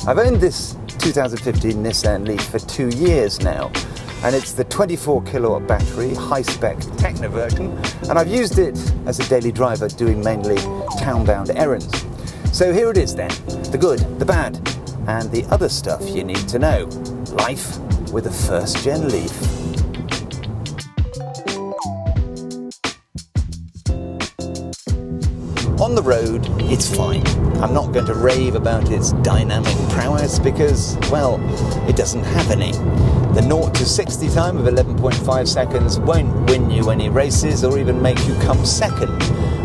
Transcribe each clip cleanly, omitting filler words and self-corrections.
I've owned this 2015 Nissan Leaf for 2 years now, and it's the 24 kilowatt battery, high-spec Techno version, and I've used it as a daily driver doing mainly town-bound errands. So here it is then, the good, the bad, and the other stuff you need to know. Life with a first-gen Leaf. On the road, it's fine. I'm not going to rave about its dynamic prowess because, well, it doesn't have any. The 0 to 60 time of 11.5 seconds won't win you any races or even make you come second.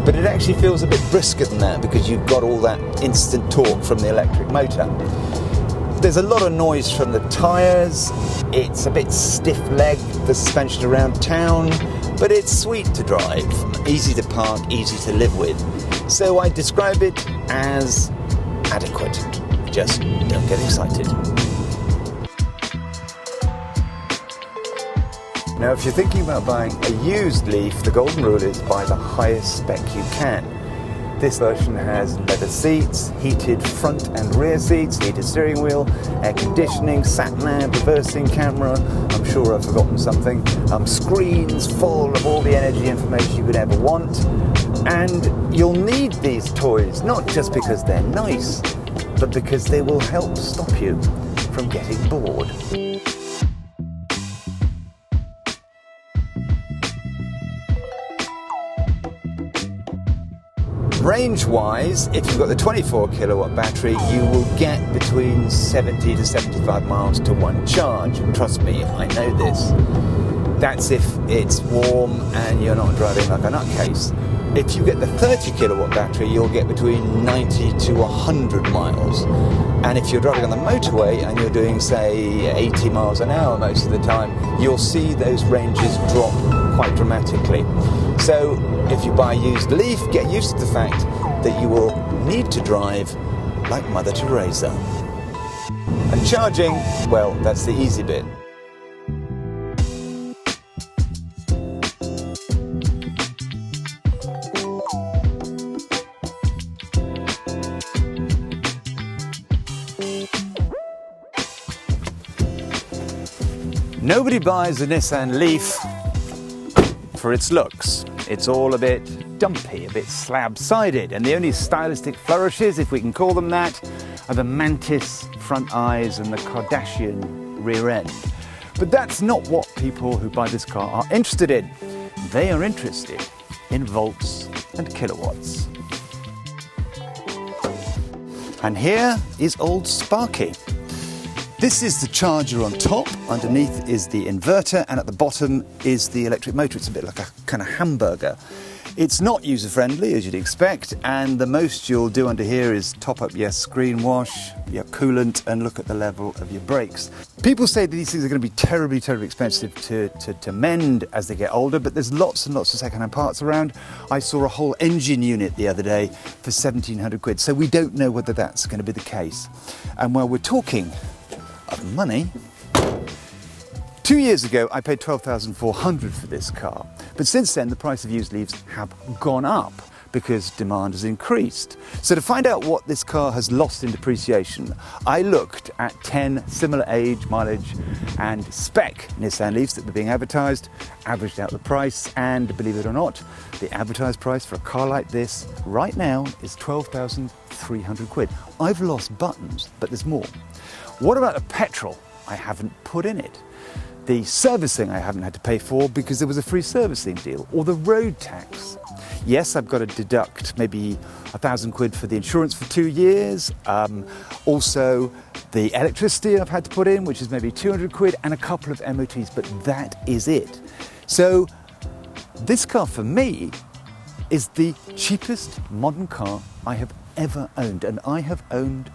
But it actually feels a bit brisker than that because you've got all that instant torque from the electric motor. There's a lot of noise from the tyres. It's a bit stiff-legged, the suspension around town, but it's sweet to drive, easy to park, easy to live with. So I describe it as adequate. Just don't get excited. Now, if you're thinking about buying a used Leaf, the golden rule is buy the highest spec you can. This version has leather seats, heated front and rear seats, heated steering wheel, air conditioning, sat-nav, reversing camera, I'm sure I've forgotten something, screens full of all the energy information you could ever want. And you'll need these toys, not just because they're nice, but because they will help stop you from getting bored. Range-wise, if you've got the 24 kilowatt battery, you will get between 70 to 75 miles to one charge. Trust me, I know this. That's if it's warm and you're not driving like a nutcase. If you get the 30 kilowatt battery, you'll get between 90 to 100 miles. And if you're driving on the motorway and you're doing, say, 80 miles an hour most of the time, you'll see those ranges drop quite dramatically. So if you buy a used Leaf, get used to the fact that you will need to drive like Mother Teresa. And charging, well, that's the easy bit. Nobody buys a Nissan Leaf for its looks. It's all a bit dumpy, a bit slab-sided, and the only stylistic flourishes, if we can call them that, are the mantis front eyes and the Kardashian rear end. But that's not what people who buy this car are interested in. They are interested in volts and kilowatts. And here is old Sparky. This is the charger on top, underneath is the inverter, and at the bottom is the electric motor. It's a bit like a kind of hamburger. It's not user-friendly, as you'd expect, and the most you'll do under here is top up your screen wash, your coolant, and look at the level of your brakes. People say that these things are going to be terribly, terribly expensive to mend as they get older, but there's lots and lots of second-hand parts around. I saw a whole engine unit the other day for 1,700 quid, so we don't know whether that's going to be the case. And while we're talking of money, 2 years ago I paid $12,400 for this car, but since then the price of used Leafs have gone up because demand has increased. So to find out what this car has lost in depreciation, I looked at 10 similar age, mileage and spec Nissan Leafs that were being advertised, averaged out the price, and believe it or not, the advertised price for a car like this right now is 12,300 quid. I've lost buttons, but there's more. What about the petrol I haven't put in it? The servicing I haven't had to pay for because there was a free servicing deal, or the road tax. Yes, I've got to deduct maybe 1,000 quid for the insurance for 2 years. Also, the electricity I've had to put in, which is maybe 200 quid, and a couple of MOTs, but that is it. So this car for me is the cheapest modern car I have ever owned, and I have owned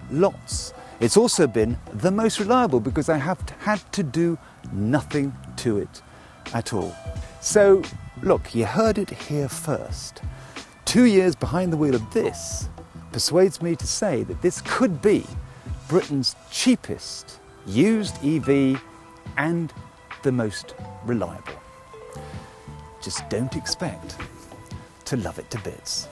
lots. It's also been the most reliable because I have had to do nothing to it at all. So, look, you heard it here first. 2 years behind the wheel of this persuades me to say that this could be Britain's cheapest used EV and the most reliable. Just don't expect to love it to bits.